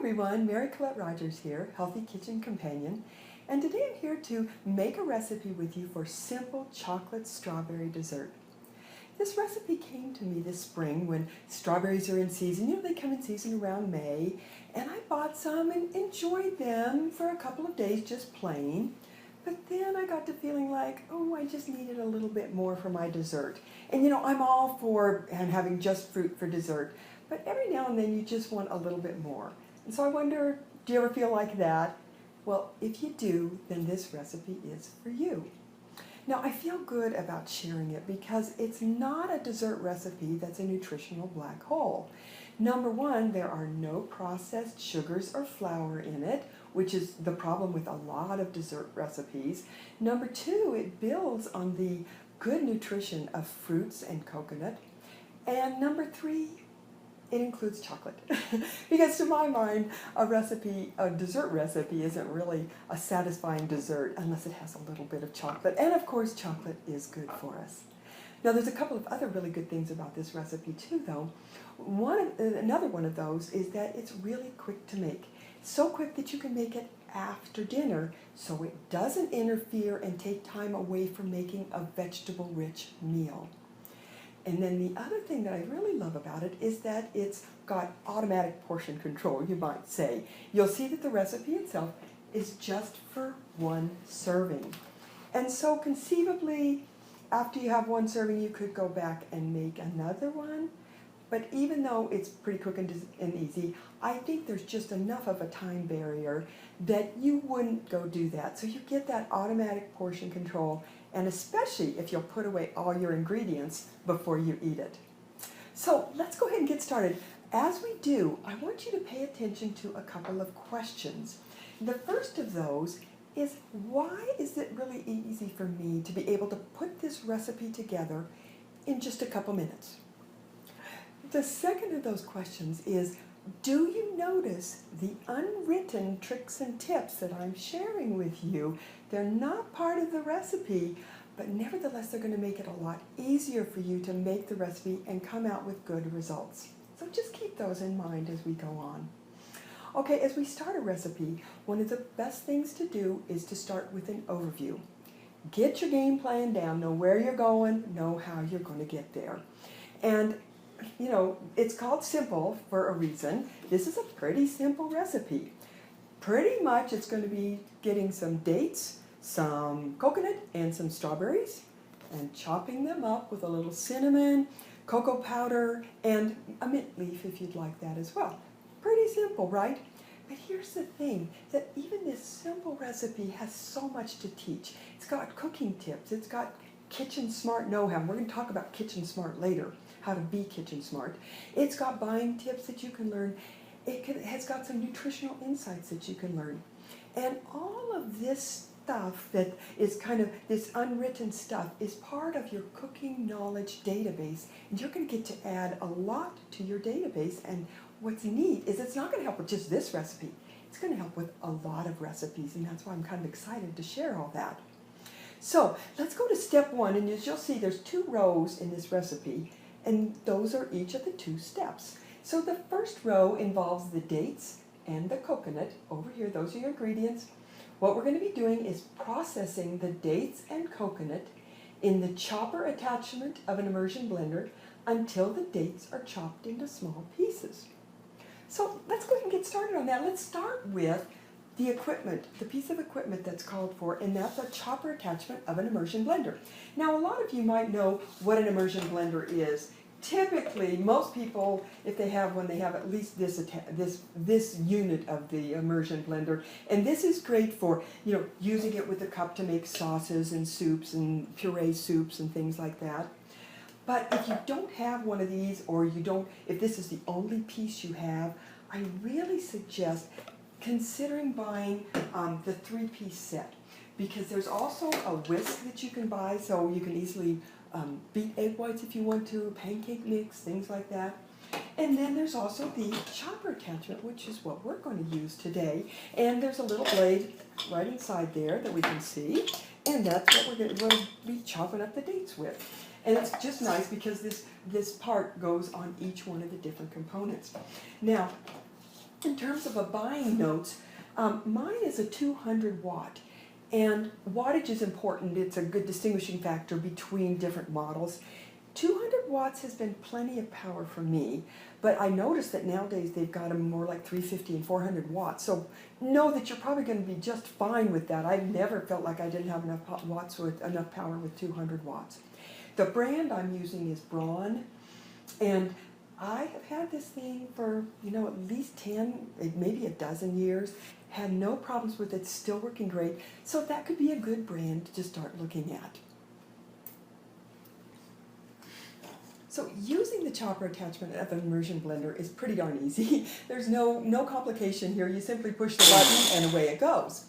everyone, Mary Collette Rogers here, Healthy Kitchen Companion, and today I'm here to make a recipe with you for simple chocolate strawberry dessert. This recipe came to me this spring when strawberries are in season. You know, they come in season around May, and I bought some and enjoyed them for a couple of days just plain. But then I got to feeling like, oh, I just needed a little bit more for my dessert. And you know, I'm all for having just fruit for dessert, but every now and then you just want a little bit more. And so I wonder, do you ever feel like that? Well, if you do, then this recipe is for you. Now, I feel good about sharing it because it's not a dessert recipe that's a nutritional black hole. Number one, there are no processed sugars or flour in it, which is the problem with a lot of dessert recipes. Number two, it builds on the good nutrition of fruits and coconut. And number three, it includes chocolate. Because to my mind, a dessert recipe isn't really a satisfying dessert unless it has a little bit of chocolate. And of course, chocolate is good for us. Now, there's a couple of other really good things about this recipe too, though. Another one of those is that it's really quick to make. So quick that you can make it after dinner, so it doesn't interfere and take time away from making a vegetable-rich meal. And then the other thing that I really love about it is that it's got automatic portion control, you might say. You'll see that the recipe itself is just for one serving. And so conceivably, after you have one serving, you could go back and make another one. But even though it's pretty quick and easy, I think there's just enough of a time barrier that you wouldn't go do that. So you get that automatic portion control, and especially if you'll put away all your ingredients before you eat it. So let's go ahead and get started. As we do, I want you to pay attention to a couple of questions. The first of those is, why is it really easy for me to be able to put this recipe together in just a couple minutes? The second of those questions is, do you notice the unwritten tricks and tips that I'm sharing with you? They're not part of the recipe, but nevertheless they're going to make it a lot easier for you to make the recipe and come out with good results. So just keep those in mind as we go on. Okay, as we start a recipe, one of the best things to do is to start with an overview. Get your game plan down, know where you're going, know how you're going to get there. And you know, it's called simple for a reason. This is a pretty simple recipe. Pretty much it's going to be getting some dates, some coconut, and some strawberries, and chopping them up with a little cinnamon, cocoa powder, and a mint leaf if you'd like that as well. Pretty simple, right? But here's the thing, that even this simple recipe has so much to teach. It's got cooking tips, it's got kitchen smart know-how. We're going to talk about kitchen smart later, how to be kitchen smart. It's got buying tips that you can learn. It has got some nutritional insights that you can learn. And all of this stuff that is kind of this unwritten stuff is part of your cooking knowledge database. And you're going to get to add a lot to your database. And what's neat is it's not going to help with just this recipe. It's going to help with a lot of recipes. And that's why I'm kind of excited to share all that. So let's go to step one, and as you'll see, there's 2 rows in this recipe, and those are each of the 2 steps. So the first row involves the dates and the coconut. Over here, those are your ingredients. What we're going to be doing is processing the dates and coconut in the chopper attachment of an immersion blender until the dates are chopped into small pieces. So let's go ahead and get started on that. Let's start with the equipment, the piece of equipment that's called for, and that's a chopper attachment of an immersion blender. Now, a lot of you might know what an immersion blender is. Typically, most people, if they have one, they have at least this unit of the immersion blender, and this is great for, you know, using it with a cup to make sauces and soups and puree soups and things like that. But if you don't have one of these, or if this is the only piece you have, I really suggest considering buying the 3-piece set, because there's also a whisk that you can buy, so you can easily beat egg whites if you want to, pancake mix, things like that. And then there's also the chopper attachment, which is what we're going to use today. And there's a little blade right inside there that we can see, and that's what we're going to be chopping up the dates with. And it's just nice because this part goes on each one of the different components. Now, In terms of a buying note, mine is a 200 watt. And wattage is important. It's a good distinguishing factor between different models. 200 watts has been plenty of power for me, but I noticed that nowadays they've got them more like 350 and 400 watts. So know that you're probably going to be just fine with that. I've never felt like I didn't have enough watts with enough power with 200 watts. The brand I'm using is Braun, and I have had this thing for, at least 10, maybe a dozen years. Had no problems with it, still working great. So that could be a good brand to start looking at. So using the chopper attachment of an immersion blender is pretty darn easy. There's no complication here. You simply push the button and away it goes.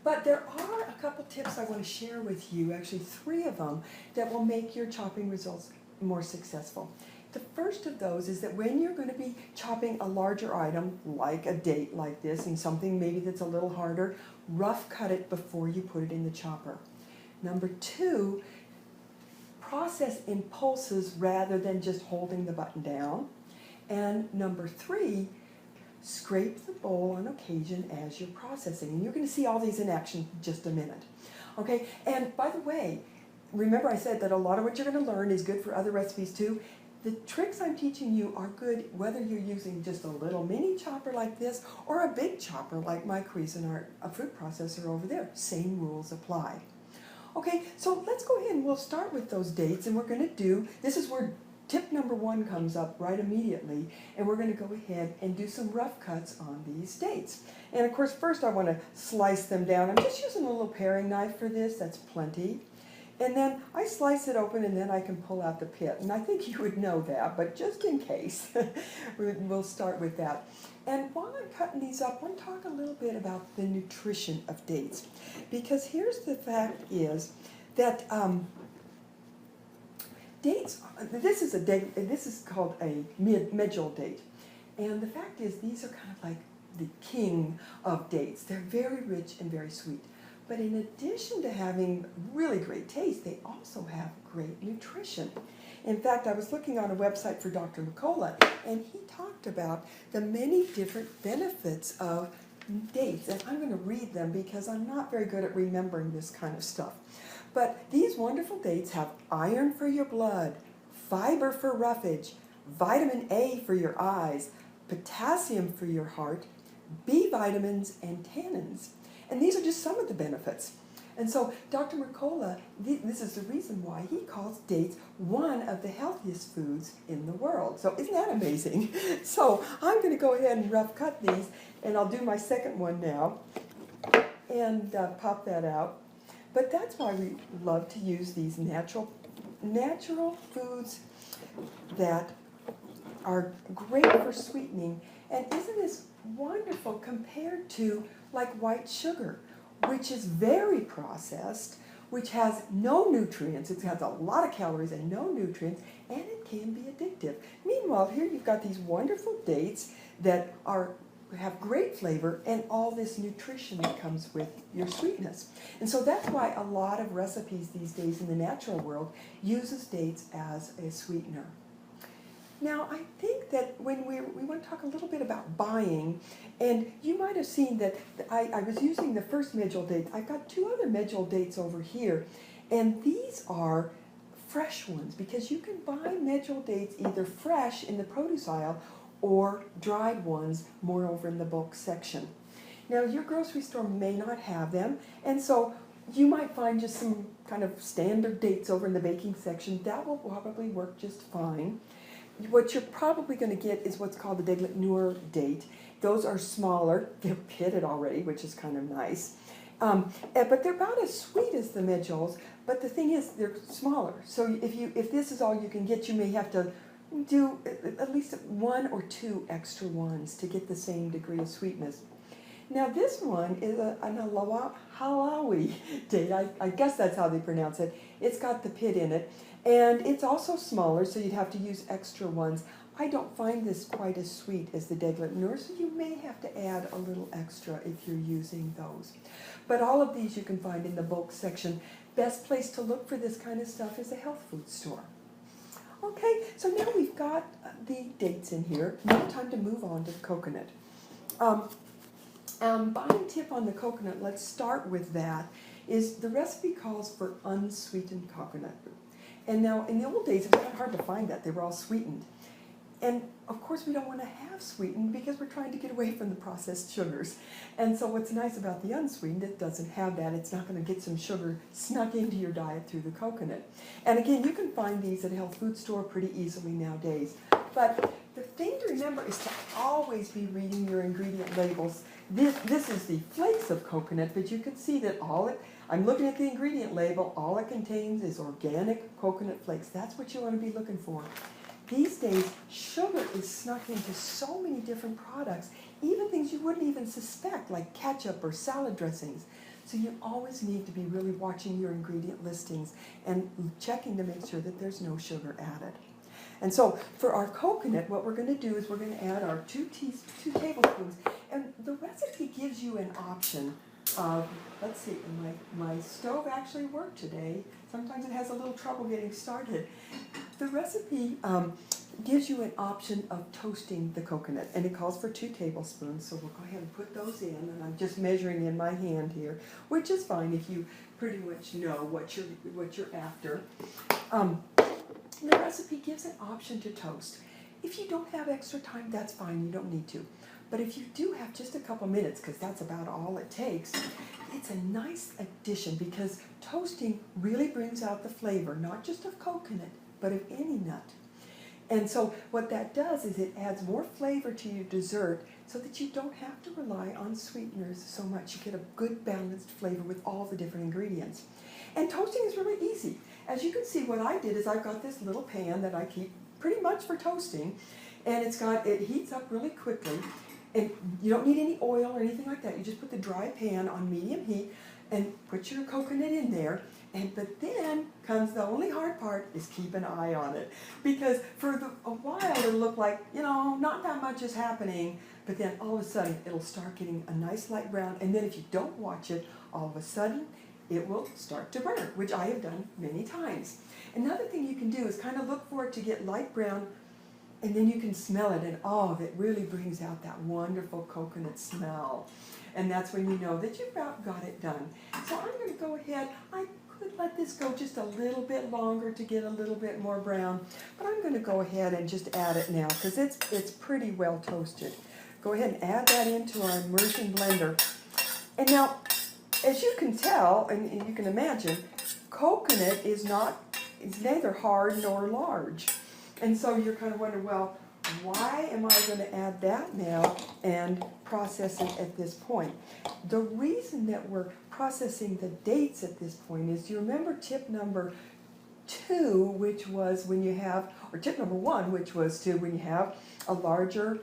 But there are a couple tips I want to share with you, actually 3 of them, that will make your chopping results more successful. The first of those is that when you're going to be chopping a larger item, like a date like this, and something maybe that's a little harder, rough cut it before you put it in the chopper. Number 2, process in pulses rather than just holding the button down. And number 3, scrape the bowl on occasion as you're processing. And you're going to see all these in action in just a minute. Okay, and by the way, remember I said that a lot of what you're going to learn is good for other recipes too. The tricks I'm teaching you are good whether you're using just a little mini chopper like this or a big chopper like my Cuisinart, a food processor over there. Same rules apply. Okay, so let's go ahead and we'll start with those dates, and we're going to do, this is where tip number 1 comes up right immediately, and we're going to go ahead and do some rough cuts on these dates. And of course, first I want to slice them down. I'm just using a little paring knife for this, that's plenty. And then I slice it open and then I can pull out the pit. And I think you would know that, but just in case, we'll start with that. And while I'm cutting these up, I want to talk a little bit about the nutrition of dates. Because here's the fact is that dates, this is called a medjool date. And the fact is these are kind of like the king of dates. They're very rich and very sweet. But in addition to having really great taste, they also have great nutrition. In fact, I was looking on a website for Dr. Collette, and he talked about the many different benefits of dates. And I'm going to read them because I'm not very good at remembering this kind of stuff. But these wonderful dates have iron for your blood, fiber for roughage, vitamin A for your eyes, potassium for your heart, B vitamins, and tannins. And these are just some of the benefits. And so Dr. Mercola, this is the reason why he calls dates one of the healthiest foods in the world. So isn't that amazing? So I'm going to go ahead and rough cut these, and I'll do my second one now and pop that out. But that's why we love to use these natural foods that are great for sweetening. And isn't this wonderful compared to like white sugar, which is very processed, which has no nutrients. It has a lot of calories and no nutrients, and it can be addictive. Meanwhile, here you've got these wonderful dates that have great flavor and all this nutrition that comes with your sweetness. And so that's why a lot of recipes these days in the natural world uses dates as a sweetener. Now, I think that when we want to talk a little bit about buying, and you might have seen that I was using the first medjool date. I've got 2 other medjool dates over here, and these are fresh ones because you can buy medjool dates either fresh in the produce aisle or dried ones more over in the bulk section. Now, your grocery store may not have them, and so you might find just some kind of standard dates over in the baking section. That will probably work just fine. What you're probably going to get is what's called the Deglet Noor date. Those are smaller. They're pitted already, which is kind of nice. But they're about as sweet as the medjools, but the thing is they're smaller. So if this is all you can get, you may have to do at least 1 or 2 extra ones to get the same degree of sweetness. Now this one is an Halawi date. I guess that's how they pronounce it. It's got the pit in it. And it's also smaller, so you'd have to use extra ones. I don't find this quite as sweet as the Deglet Noor, so you may have to add a little extra if you're using those. But all of these you can find in the bulk section. Best place to look for this kind of stuff is a health food store. Okay, so now we've got the dates in here. Now time to move on to the coconut. Bottom tip on the coconut, let's start with that, is the recipe calls for unsweetened coconut. And now, in the old days, it was kind of hard to find that. They were all sweetened. And, of course, we don't want to have sweetened because we're trying to get away from the processed sugars. And so what's nice about the unsweetened, it doesn't have that. It's not going to get some sugar snuck into your diet through the coconut. And, again, you can find these at a health food store pretty easily nowadays. But the thing to remember is to always be reading your ingredient labels. This is the flakes of coconut, but you can see that I'm looking at the ingredient label, all it contains is organic coconut flakes. That's what you want to be looking for. These days, sugar is snuck into so many different products, even things you wouldn't even suspect, like ketchup or salad dressings. So you always need to be really watching your ingredient listings and checking to make sure that there's no sugar added. And so for our coconut, what we're going to do is we're going to add our 2 tablespoons. And the recipe gives you an option of, let's see, my stove actually worked today. Sometimes it has a little trouble getting started. The recipe gives you an option of toasting the coconut, and it calls for 2 tablespoons, so we'll go ahead and put those in, and I'm just measuring in my hand here, which is fine if you pretty much know what you're after. The recipe gives an option to toast. If you don't have extra time, that's fine, you don't need to. But if you do have just a couple minutes, because that's about all it takes, it's a nice addition because toasting really brings out the flavor, not just of coconut, but of any nut. And so what that does is it adds more flavor to your dessert so that you don't have to rely on sweeteners so much. You get a good balanced flavor with all the different ingredients. And toasting is really easy. As you can see, what I did is I've got this little pan that I keep pretty much for toasting, and it heats up really quickly. And you don't need any oil or anything like that. You just put the dry pan on medium heat and put your coconut in there. But then comes the only hard part is keep an eye on it. Because for a while it'll look like, not that much is happening. But then all of a sudden it'll start getting a nice light brown. And then if you don't watch it, all of a sudden it will start to burn, which I have done many times. Another thing you can do is kind of look for it to get light brown. And then you can smell it, and it really brings out that wonderful coconut smell. And that's when you know that you've about got it done. So I'm going to go ahead. I could let this go just a little bit longer to get a little bit more brown, but I'm going to go ahead and just add it now because it's pretty well toasted. Go ahead and add that into our immersion blender. And now, as you can tell, and you can imagine, coconut is neither hard nor large. And so you're kind of wondering, well, why am I going to add that now and process it at this point? The reason that we're processing the dates at this point is, you remember tip number 2, which was when you have, or tip number 1, which was to, when you have a larger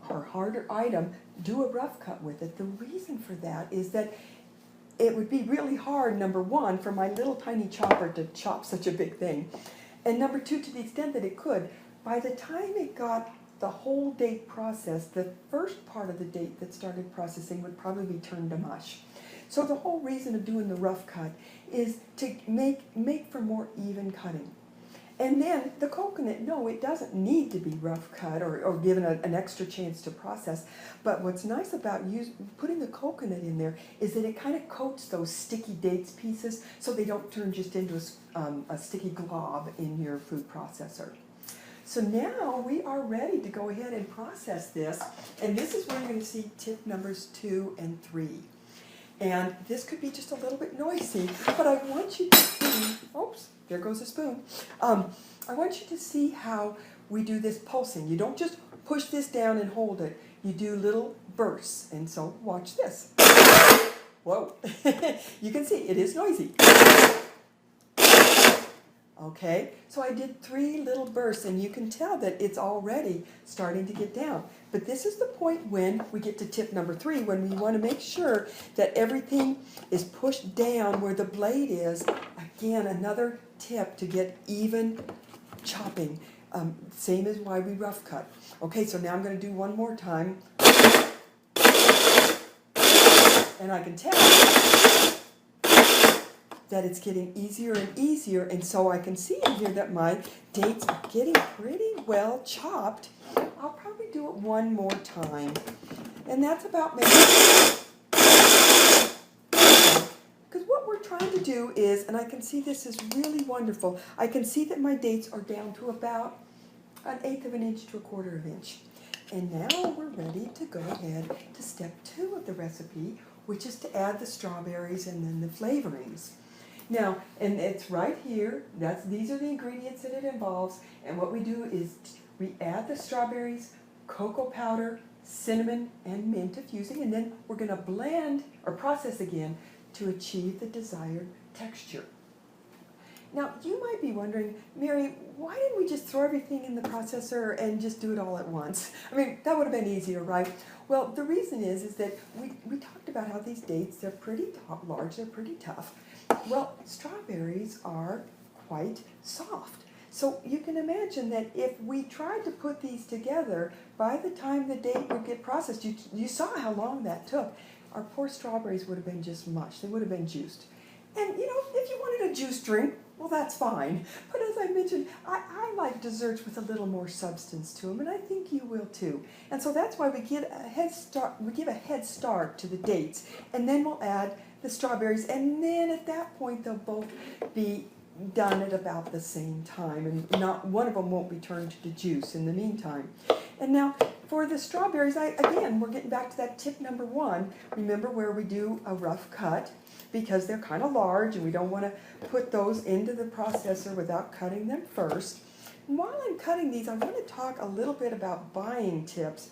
or harder item, do a rough cut with it. The reason for that is that it would be really hard, number 1, for my little tiny chopper to chop such a big thing. And number 2, to the extent that it could, by the time it got the whole date processed, the first part of the date that started processing would probably be turned to mush. So the whole reason of doing the rough cut is to make for more even cutting. And then the coconut, no, it doesn't need to be rough cut or given an extra chance to process. But what's nice about putting the coconut in there is that it kind of coats those sticky dates pieces so they don't turn just into a sticky glob in your food processor. So now we are ready to go ahead and process this. And this is where you're going to see tip numbers 2 and 3. And this could be just a little bit noisy, but I want you to see, oops, there goes a spoon. I want you to see how we do this pulsing. You don't just push this down and hold it. You do little bursts. And so watch this. Whoa. You can see it is noisy. Okay, so I did 3 little bursts, and you can tell that it's already starting to get down. But this is the point when we get to tip number 3, when we want to make sure that everything is pushed down where the blade is. Again, another tip to get even chopping. Same as why we rough cut. Okay, so now I'm going to do one more time. And I can tell that it's getting easier and easier, and so I can see in here that my dates are getting pretty well chopped. I'll probably do it one more time. And that's about making, because what we're trying to do is, and I can see this is really wonderful, I can see that my dates are down to about 1/8 of an inch to 1/4 of an inch. And now we're ready to go ahead to step 2 of the recipe, which is to add the strawberries and then the flavorings. Now, and it's right here, these are the ingredients that it involves, and what we do is we add the strawberries, cocoa powder, cinnamon, and mint if using, and then we're going to blend or process again to achieve the desired texture. Now, you might be wondering, Mary, why didn't we just throw everything in the processor and just do it all at once? I mean, that would have been easier, right? Well, the reason is that we talked about how these dates, they're pretty large, they're pretty tough. Well, strawberries are quite soft. So you can imagine that if we tried to put these together, by the time the date would get processed, you saw how long that took. Our poor strawberries would have been just mush. They would have been juiced. And, you know, if you wanted a juice drink, well, that's fine. But as I mentioned, I like desserts with a little more substance to them, and I think you will too. And so that's why we give a head start to the dates, and then we'll add the strawberries, and then at that point they'll both be done at about the same time, and not one of them won't be turned to juice in the meantime. And now for the strawberries, again, we're getting back to that tip number 1. Remember where we do a rough cut, because they're kind of large and we don't want to put those into the processor without cutting them first. And while I'm cutting these, I want to talk a little bit about buying tips.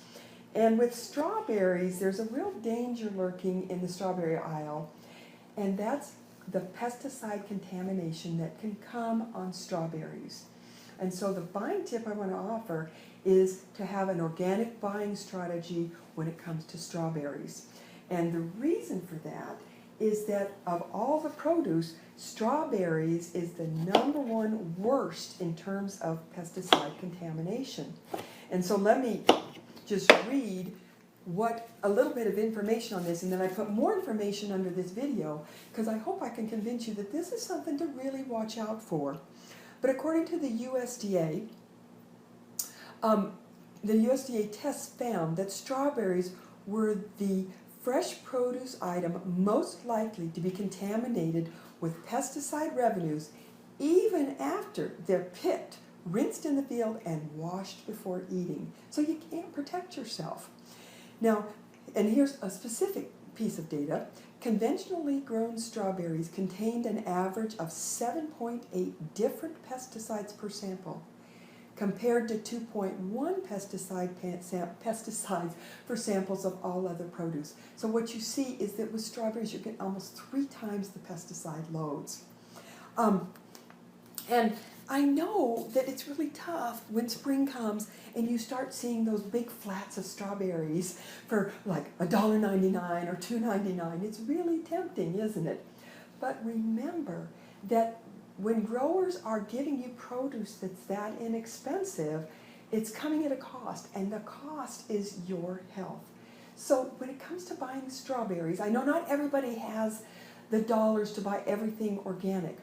And with strawberries, there's a real danger lurking in the strawberry aisle, and that's the pesticide contamination that can come on strawberries. And so the buying tip I want to offer is to have an organic buying strategy when it comes to strawberries. And the reason for that is that of all the produce, strawberries is the #1 worst in terms of pesticide contamination. And so let me just read a little bit of information on this, and then I put more information under this video, because I hope I can convince you that this is something to really watch out for. But according to the USDA tests found that strawberries were the fresh produce item most likely to be contaminated with pesticide residues even after they're picked, rinsed in the field, and washed before eating. So you can't protect yourself. Now, and here's a specific piece of data. Conventionally grown strawberries contained an average of 7.8 different pesticides per sample, compared to 2.1 pesticides for samples of all other produce. So what you see is that with strawberries, you get almost 3 times the pesticide loads. And I know that it's really tough when spring comes and you start seeing those big flats of strawberries for like $1.99 or $2.99. It's really tempting, isn't it? But remember that when growers are giving you produce that's that inexpensive, it's coming at a cost, and the cost is your health. So when it comes to buying strawberries, I know not everybody has the dollars to buy everything organic,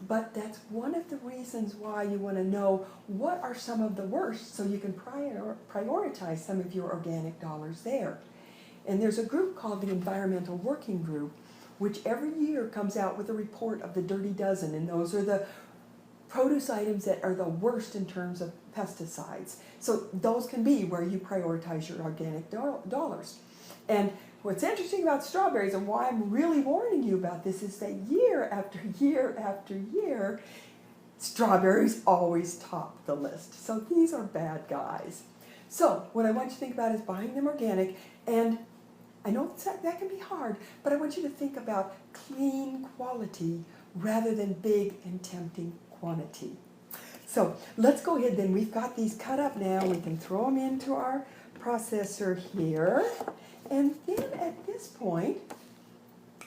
but that's one of the reasons why you want to know what are some of the worst, so you can prioritize some of your organic dollars there. And there's a group called the Environmental Working Group, which every year comes out with a report of the Dirty Dozen, and those are the produce items that are the worst in terms of pesticides. So those can be where you prioritize your organic dollars. And what's interesting about strawberries, and why I'm really warning you about this, is that year after year after year, strawberries always top the list. So these are bad guys. So what I want you to think about is buying them organic, and I know that can be hard, but I want you to think about clean quality rather than big and tempting quantity. So let's go ahead then. We've got these cut up now. We can throw them into our processor here. And then at this point,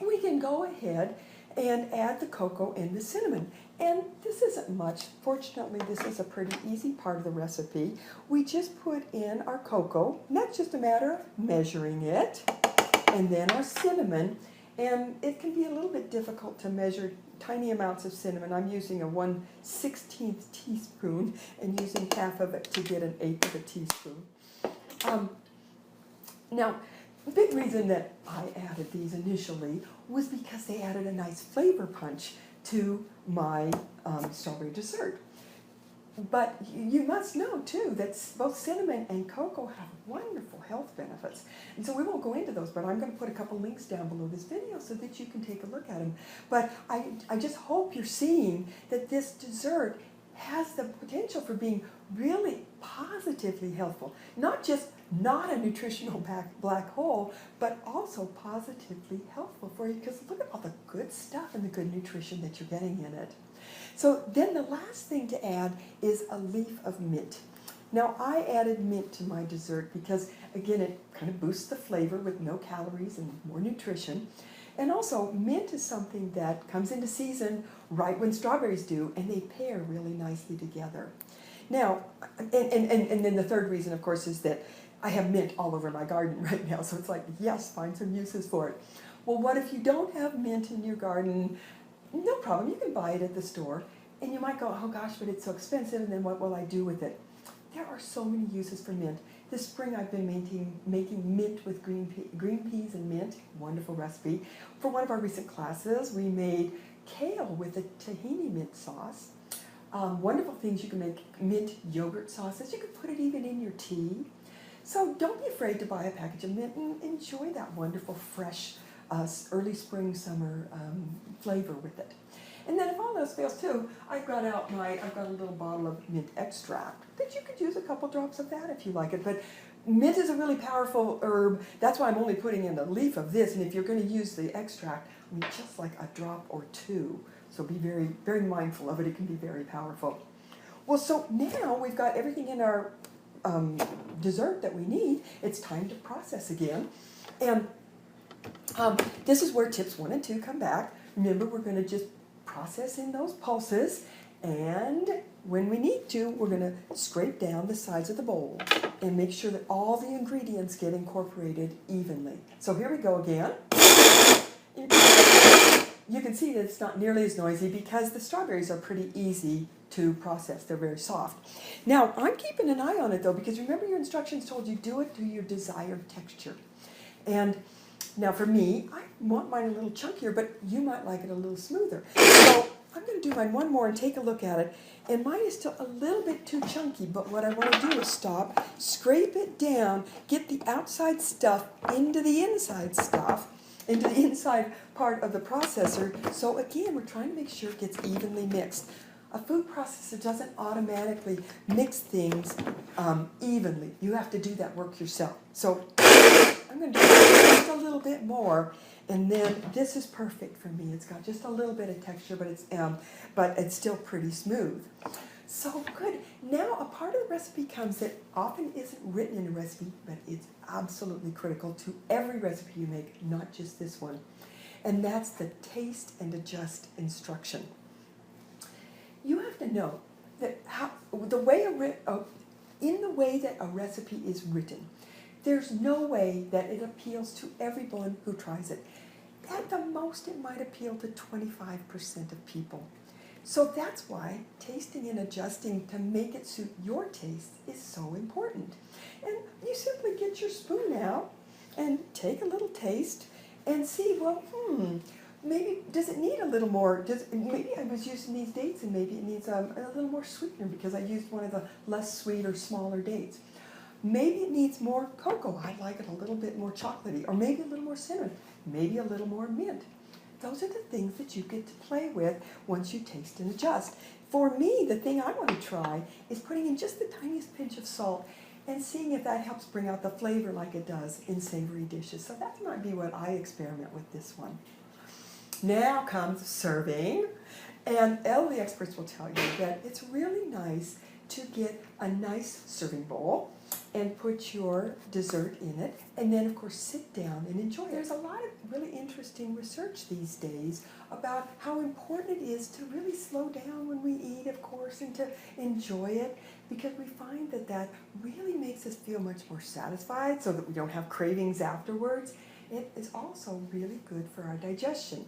we can go ahead and add the cocoa and the cinnamon. And this isn't much. Fortunately, this is a pretty easy part of the recipe. We just put in our cocoa, and that's just a matter of measuring it, and then our cinnamon. And it can be a little bit difficult to measure tiny amounts of cinnamon. I'm using a 1/16 teaspoon and using half of it to get an 1/8 of a teaspoon. Now, the big reason that I added these initially was because they added a nice flavor punch to my strawberry dessert. But you must know, too, that both cinnamon and cocoa have wonderful health benefits. And so we won't go into those, but I'm going to put a couple links down below this video so that you can take a look at them. But I just hope you're seeing that this dessert has the potential for being really positively helpful. Not just not a nutritional black hole, but also positively helpful for you, because look at all the good stuff and the good nutrition that you're getting in it. So then the last thing to add is a leaf of mint. Now I added mint to my dessert because, again, it kind of boosts the flavor with no calories and more nutrition. And also, mint is something that comes into season right when strawberries do, and they pair really nicely together. Now, and then the third reason, of course, is that I have mint all over my garden right now, so it's like, yes, find some uses for it. Well, what if you don't have mint in your garden? No problem, you can buy it at the store, and you might go, oh gosh, but it's so expensive, and then what will I do with it? There are so many uses for mint. This spring I've been making mint with green peas and mint, wonderful recipe. For one of our recent classes, we made kale with a tahini mint sauce. Wonderful things, you can make mint yogurt sauces. You can put it even in your tea. So don't be afraid to buy a package of mint and enjoy that wonderful, fresh, early spring, summer flavor with it. And then if all else fails too, I've got a little bottle of mint extract that you could use a couple drops of that if you like it. But mint is a really powerful herb. That's why I'm only putting in a leaf of this. And if you're going to use the extract, I mean, just like a drop or two. So be very, very mindful of it. It can be very powerful. Well, so now we've got everything in our dessert that we need. It's time to process again. And this is where tips 1 and 2 come back. Remember, we're going to just process in those pulses, and when we need to, we're going to scrape down the sides of the bowl and make sure that all the ingredients get incorporated evenly. So here we go again. You can see that it's not nearly as noisy because the strawberries are pretty easy to process. They're very soft. Now, I'm keeping an eye on it though, because remember your instructions told you do it to your desired texture. And now for me, I want mine a little chunkier, but you might like it a little smoother. So I'm going to do mine one more and take a look at it. And mine is still a little bit too chunky, but what I want to do is stop, scrape it down, get the outside stuff into the inside stuff, into the inside part of the processor. So again, we're trying to make sure it gets evenly mixed. A food processor doesn't automatically mix things evenly. You have to do that work yourself. So I'm going to do just a little bit more, and then this is perfect for me. It's got just a little bit of texture, but it's still pretty smooth. So good. Now a part of the recipe comes that often isn't written in a recipe, but it's absolutely critical to every recipe you make, not just this one. And that's the taste and adjust instruction. You have to know that in the way that a recipe is written, there's no way that it appeals to everyone who tries it. At the most, it might appeal to 25% of people. So that's why tasting and adjusting to make it suit your taste is so important. And you simply get your spoon out and take a little taste and see, well, maybe does it need a little more? Maybe I was using these dates and maybe it needs a little more sweetener because I used one of the less sweet or smaller dates. Maybe it needs more cocoa. I like it a little bit more chocolatey. Or maybe a little more cinnamon. Maybe a little more mint. Those are the things that you get to play with once you taste and adjust. For me, the thing I want to try is putting in just the tiniest pinch of salt and seeing if that helps bring out the flavor like it does in savory dishes. So that might be what I experiment with this one. Now comes serving. And all the experts will tell you that it's really nice to get a nice serving bowl and put your dessert in it, and then of course sit down and enjoy it. There's a lot of really interesting research these days about how important it is to really slow down when we eat, of course, and to enjoy it, because we find that that really makes us feel much more satisfied so that we don't have cravings afterwards. It is also really good for our digestion.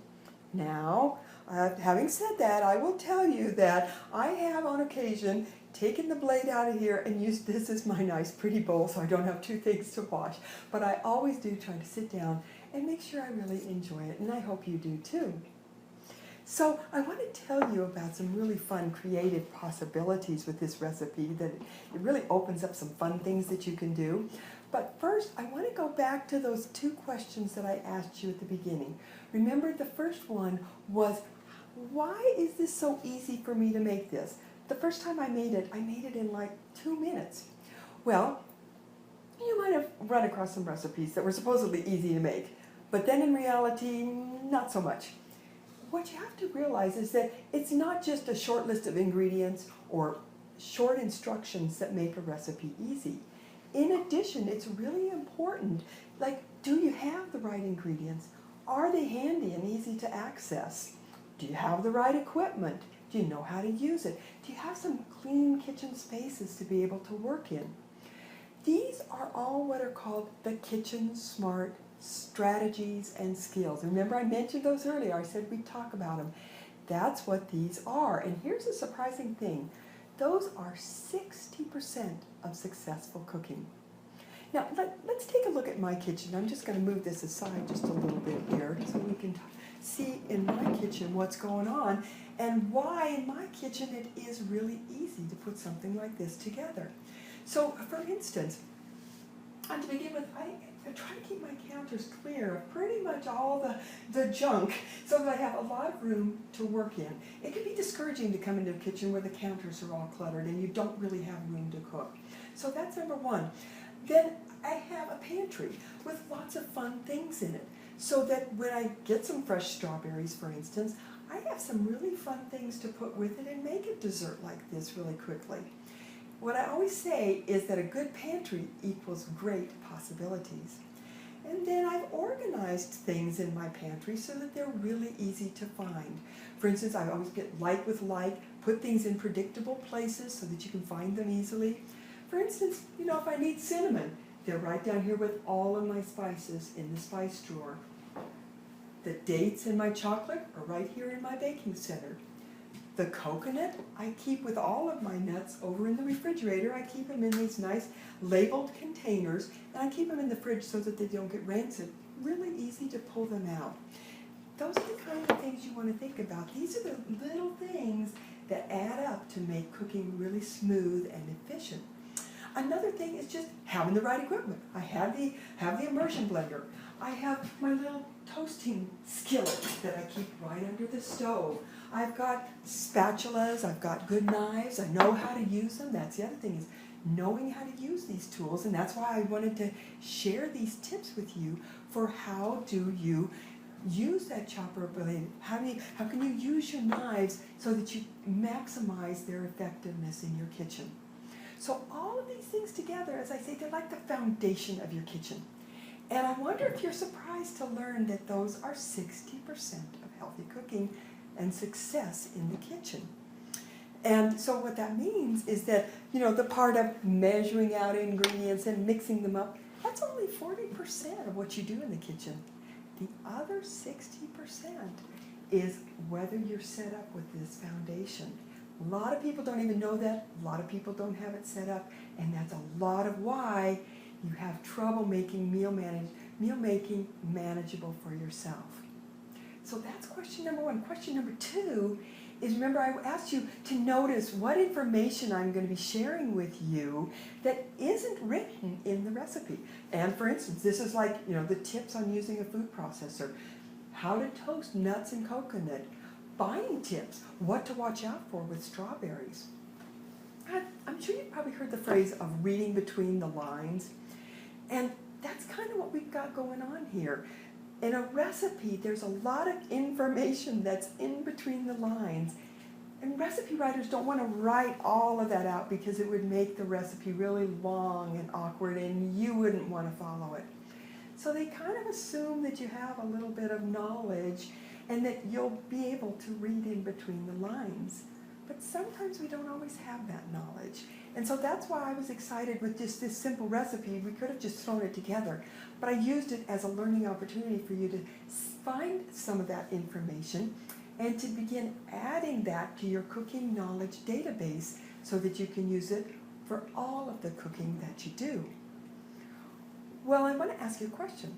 Now, having said that, I will tell you that I have on occasion taken the blade out of here and used this as my nice pretty bowl so I don't have two things to wash. But I always do try to sit down and make sure I really enjoy it, and I hope you do too. So I want to tell you about some really fun creative possibilities with this recipe, that it really opens up some fun things that you can do. But first, I want to go back to those two questions that I asked you at the beginning. Remember, the first one was, why is this so easy for me to make this? The first time I made it in like 2 minutes. Well, you might have run across some recipes that were supposedly easy to make, but then in reality, not so much. What you have to realize is that it's not just a short list of ingredients or short instructions that make a recipe easy. In addition, it's really important, like, do you have the right ingredients? Are they handy and easy to access? Do you have the right equipment? Do you know how to use it? Do you have some clean kitchen spaces to be able to work in? These are all what are called the kitchen smart strategies and skills. Remember, I mentioned those earlier. I said we'd talk about them. That's what these are. And here's a surprising thing. Those are 60% of successful cooking. Now, let's take a look at my kitchen. I'm just going to move this aside just a little bit here so we can see in my kitchen what's going on and why in my kitchen it is really easy to put something like this together. So, for instance, to begin with, I try to keep my counters clear of pretty much all the junk so that I have a lot of room to work in. It can be discouraging to come into a kitchen where the counters are all cluttered and you don't really have room to cook. So that's number one. Then I have a pantry with lots of fun things in it, so that when I get some fresh strawberries, for instance, I have some really fun things to put with it and make a dessert like this really quickly. What I always say is that a good pantry equals great possibilities. And then I've organized things in my pantry so that they're really easy to find. For instance, I always get like with like, put things in predictable places so that you can find them easily. For instance, if I need cinnamon, they're right down here with all of my spices in the spice drawer. The dates in my chocolate are right here in my baking center. The coconut I keep with all of my nuts over in the refrigerator. I keep them in these nice labeled containers, and I keep them in the fridge so that they don't get rancid. Really easy to pull them out. Those are the kind of things you want to think about. These are the little things that add up to make cooking really smooth and efficient. Another thing is just having the right equipment. I have the immersion blender. I have my little toasting skillet that I keep right under the stove. I've got spatulas, I've got good knives, I know how to use them. That's the other thing, is knowing how to use these tools, and that's why I wanted to share these tips with you for how do you use that chopper blade. How can you use your knives so that you maximize their effectiveness in your kitchen? So all of these things together, as I say, they're like the foundation of your kitchen. And I wonder if you're surprised to learn that those are 60% of healthy cooking and success in the kitchen. And so what that means is that, the part of measuring out ingredients and mixing them up, that's only 40% of what you do in the kitchen. The other 60% is whether you're set up with this foundation. A lot of people don't even know that. A lot of people don't have it set up, and that's a lot of why you have trouble making meal making manageable for yourself. So that's question number one. Question number two is, remember I asked you to notice what information I'm going to be sharing with you that isn't written in the recipe. And for instance, this is like, the tips on using a food processor, how to toast nuts and coconut, buying tips, what to watch out for with strawberries. I'm sure you've probably heard the phrase of reading between the lines. And that's kind of what we've got going on here. In a recipe, there's a lot of information that's in between the lines. And recipe writers don't want to write all of that out because it would make the recipe really long and awkward and you wouldn't want to follow it. So they kind of assume that you have a little bit of knowledge and that you'll be able to read in between the lines. But sometimes we don't always have that knowledge. And so that's why I was excited with just this simple recipe. We could have just thrown it together, but I used it as a learning opportunity for you to find some of that information and to begin adding that to your cooking knowledge database so that you can use it for all of the cooking that you do. Well, I want to ask you a question.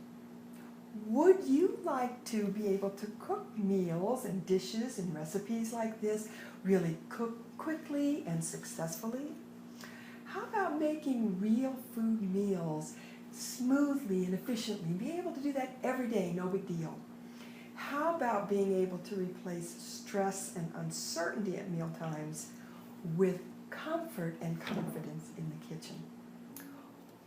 Would you like to be able to cook meals and dishes and recipes like this, really cook quickly and successfully? How about making real food meals smoothly and efficiently? Be able to do that every day, no big deal. How about being able to replace stress and uncertainty at meal times with comfort and confidence in the kitchen?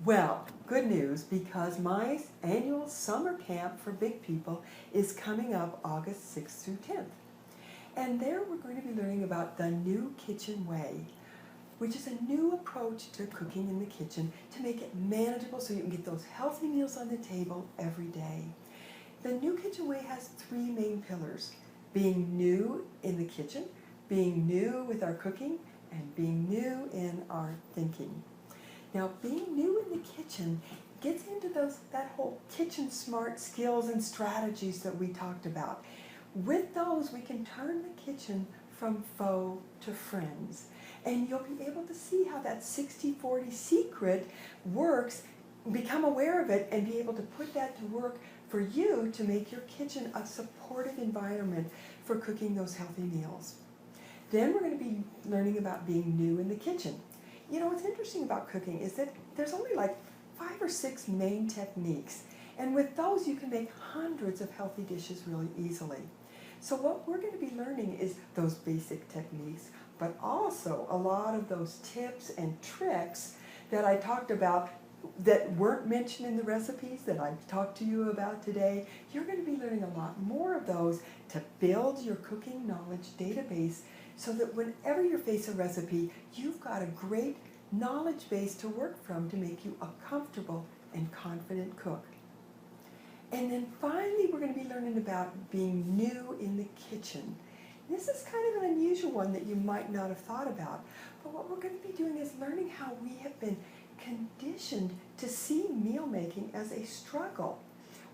Well, good news, because my annual summer camp for big people is coming up August 6th through 10th. And there we're going to be learning about the new kitchen way, which is a new approach to cooking in the kitchen to make it manageable so you can get those healthy meals on the table every day. The new kitchen way has three main pillars: being new in the kitchen, being new with our cooking, and being new in our thinking. Now, being new in the kitchen gets into that whole kitchen smart skills and strategies that we talked about. With those, we can turn the kitchen from foe to friends. And you'll be able to see how that 60-40 secret works, become aware of it, and be able to put that to work for you to make your kitchen a supportive environment for cooking those healthy meals. Then we're going to be learning about being new in the kitchen. You know, what's interesting about cooking is that there's only like 5 or 6 main techniques. And with those, you can make hundreds of healthy dishes really easily. So what we're going to be learning is those basic techniques, but also a lot of those tips and tricks that I talked about that weren't mentioned in the recipes that I've talked to you about today. You're going to be learning a lot more of those to build your cooking knowledge database so that whenever you face a recipe, you've got a great knowledge base to work from to make you a comfortable and confident cook. And then finally, we're going to be learning about being new in the kitchen. This is kind of an unusual one that you might not have thought about. But what we're going to be doing is learning how we have been conditioned to see meal making as a struggle,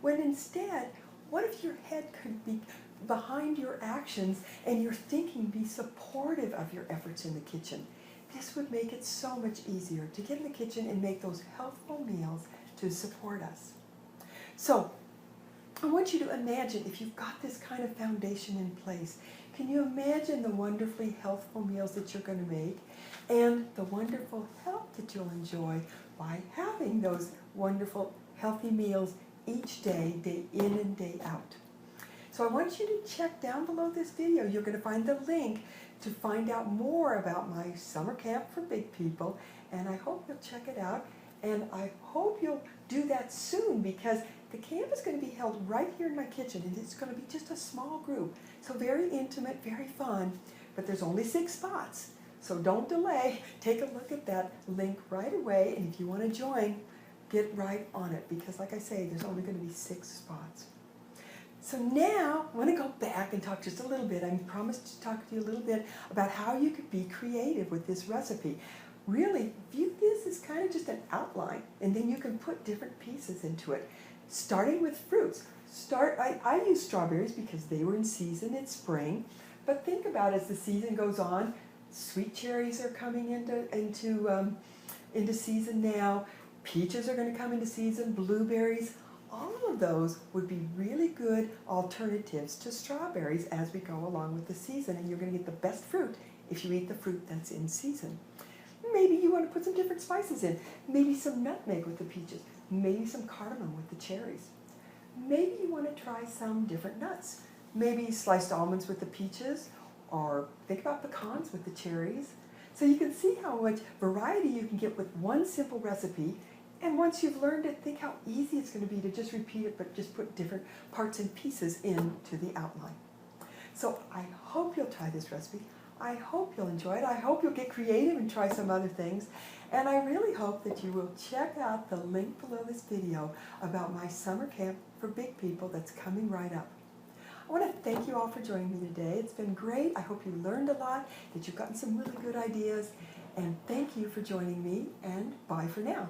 when instead, what if your head could be behind your actions and your thinking be supportive of your efforts in the kitchen? This would make it so much easier to get in the kitchen and make those healthful meals to support us. So I want you to imagine, if you've got this kind of foundation in place, can you imagine the wonderfully healthful meals that you're going to make and the wonderful health that you'll enjoy by having those wonderful healthy meals each day, day in and day out? So I want you to check down below this video. You're going to find the link to find out more about my summer camp for big people, and I hope you'll check it out, and I hope you'll do that soon, because the camp is going to be held right here in my kitchen, and it's going to be just a small group. So very intimate, very fun, but there's only 6 spots. So don't delay. Take a look at that link right away, and if you want to join, get right on it, because like I say, there's only going to be 6 spots. So now I want to go back and talk just a little bit. I promised to talk to you a little bit about how you could be creative with this recipe. Really, view this as kind of just an outline, and then you can put different pieces into it. Starting with fruits. I use strawberries because they were in season in spring, but think about as the season goes on, sweet cherries are coming into season now. Peaches are going to come into season, blueberries. All of those would be really good alternatives to strawberries as we go along with the season, and you're going to get the best fruit if you eat the fruit that's in season. Maybe you want to put some different spices in. Maybe some nutmeg with the peaches. Maybe some cardamom with the cherries. Maybe you want to try some different nuts. Maybe sliced almonds with the peaches, or think about pecans with the cherries. So you can see how much variety you can get with one simple recipe. And once you've learned it, think how easy it's going to be to just repeat it, but just put different parts and pieces into the outline. So I hope you'll try this recipe. I hope you'll enjoy it. I hope you'll get creative and try some other things. And I really hope that you will check out the link below this video about my summer camp for big people that's coming right up. I want to thank you all for joining me today. It's been great. I hope you learned a lot, that you've gotten some really good ideas. And thank you for joining me, and bye for now.